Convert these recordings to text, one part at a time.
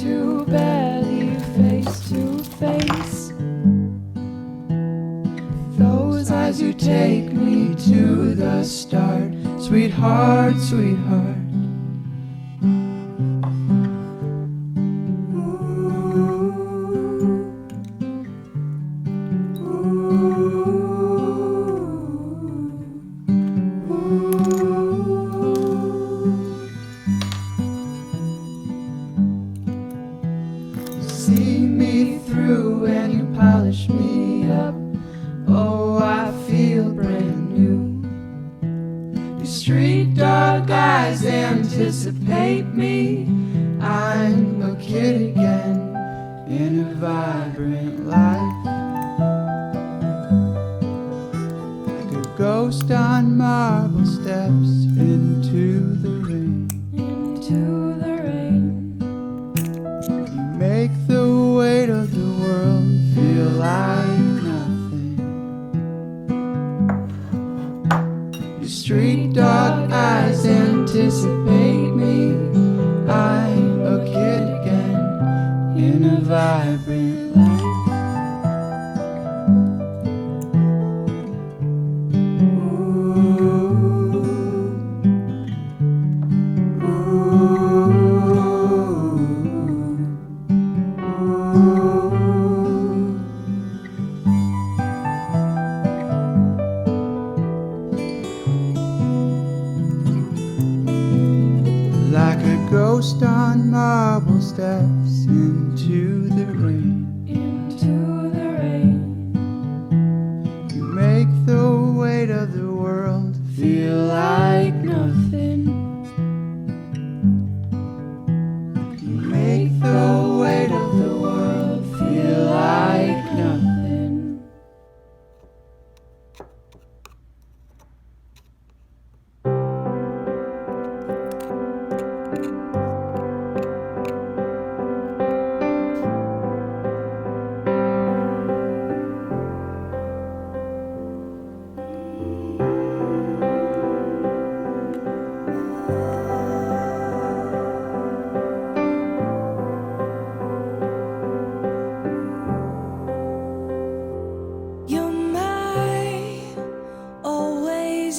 to belly, face to face. Those eyes you take me to the start, sweetheart, sweetheart. See me through and you polish me up. Oh, I feel brand new. Your street dog eyes anticipate me. I'm a kid again in a vibrant life. Like a ghost on marble steps into the rain. Into the rain. Make the weight of the world feel like nothing. Your street dog eyes anticipate me. I'm a kid again in a vibrant life. Like a ghost on marble steps into the rain. Into the rain. You make the weight of the world feel like nothing. You make the weight of the world feel like nothing.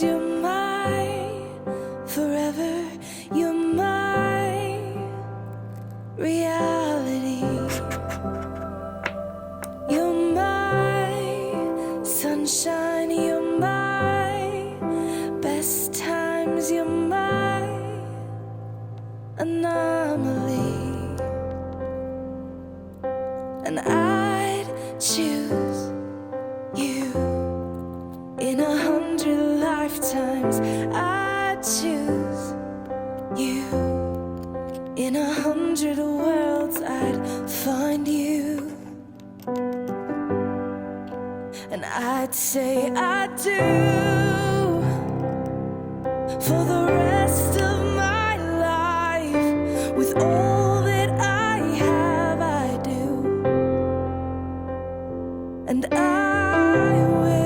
You're mine, forever. You're my reality. You're my sunshine. You're my best times. You're my anomaly. And I'd choose you in 100 lifetimes. I choose you in 100 worlds. I'd find you, and I'd say I do for the rest of my life. With all that I have, I do, and I will.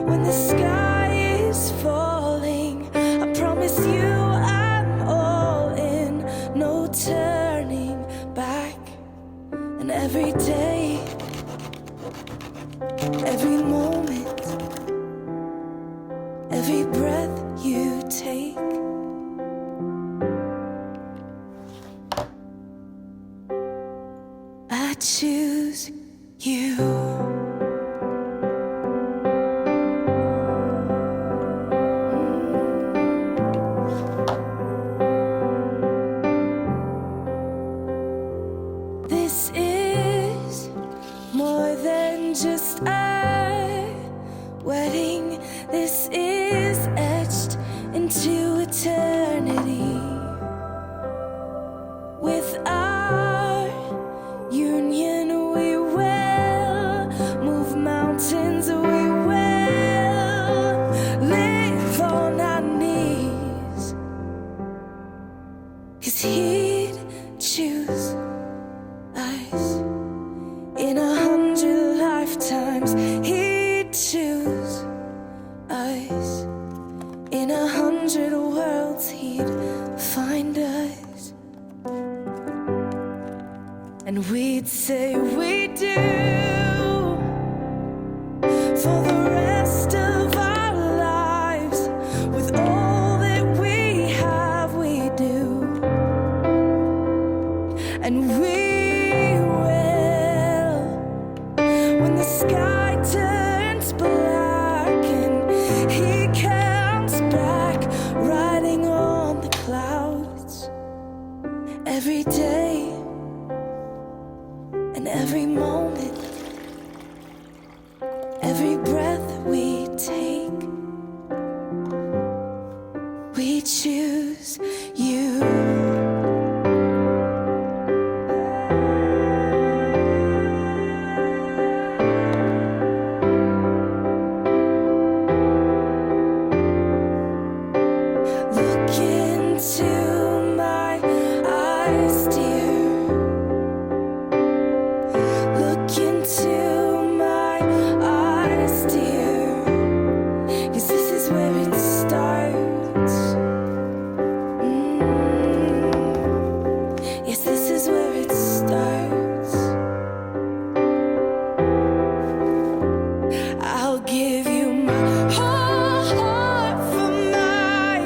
When the sky is falling, I promise you I'm all in, no turning back. And every day, every moment, every breath you take, I choose you. This is more than just a wedding. This is etched into eternity. With our union, we will move mountains. We will live on our knees. 'Cause he'd choose us in 100 lifetimes. He'd choose us in 100 worlds. He'd find us. and we'd say we do for the rest of our lives. With all that we have, we do, and we will. When the sky turns black and he comes back riding on the clouds, every day and every moment, every breath we take, we choose you. Look into my eyes, dear. Look into my eyes, dear. 'Cause this is where it starts. Yes, this is where it starts. I'll give you my whole heart for my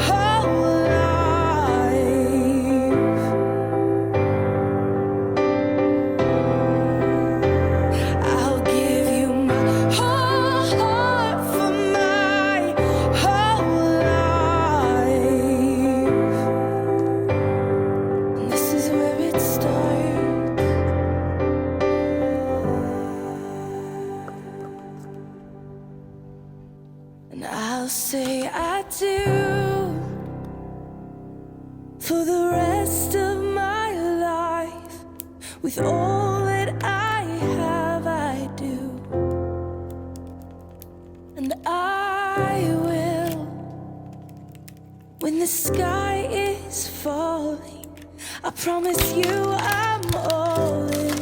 whole life. I'll give you my whole heart for my whole life. And this is where it starts. And I'll say I do for the rest of my life. With all that I have, I do, and I will. When the sky is falling, I promise you I'm all in,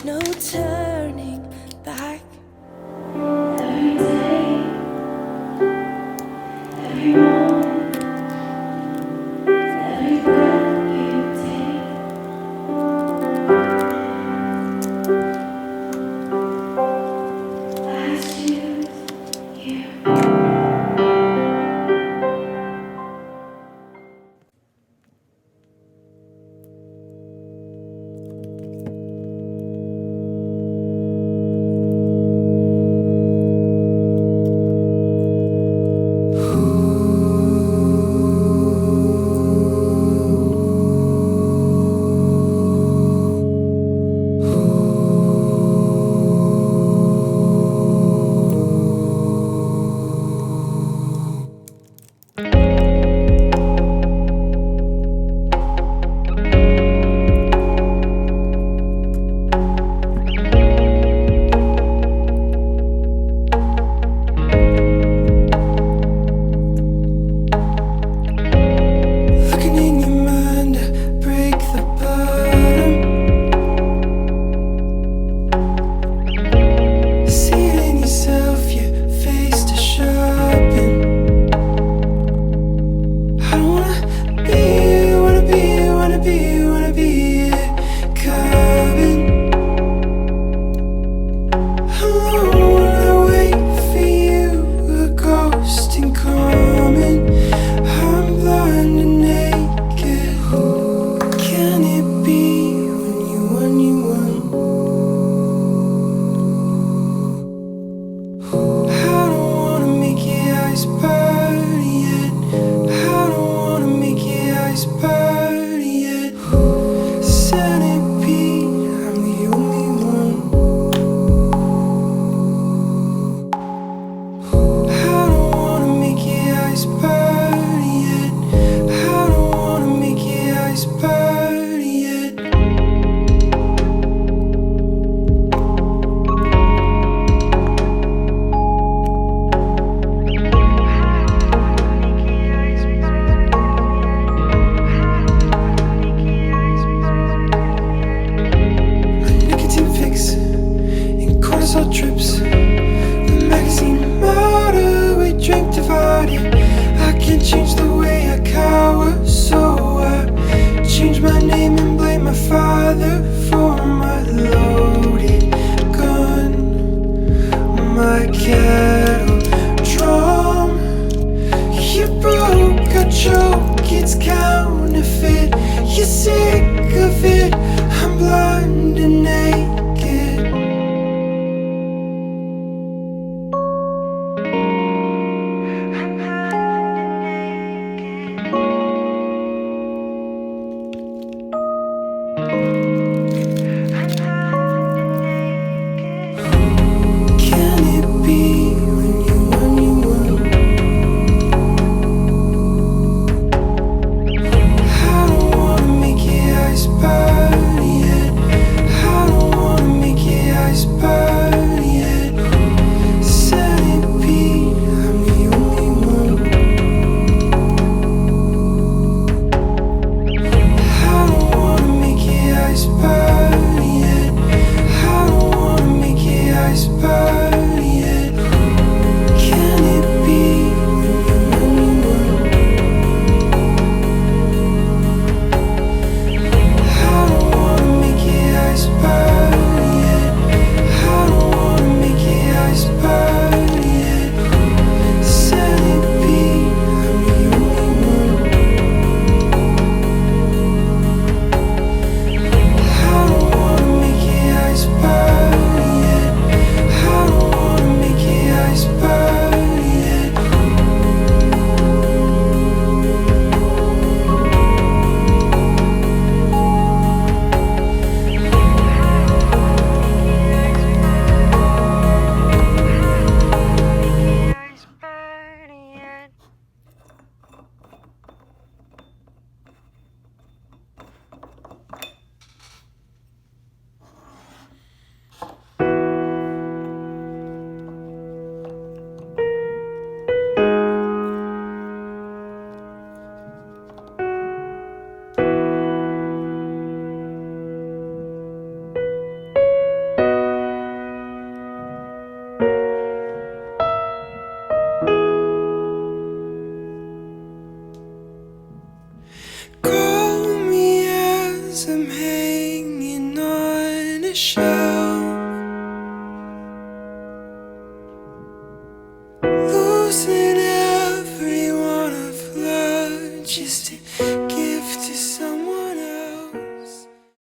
no turning back. Every day, every moment, every breath you take, I choose you. like it's counterfeit. You're sick of it, I'm blind and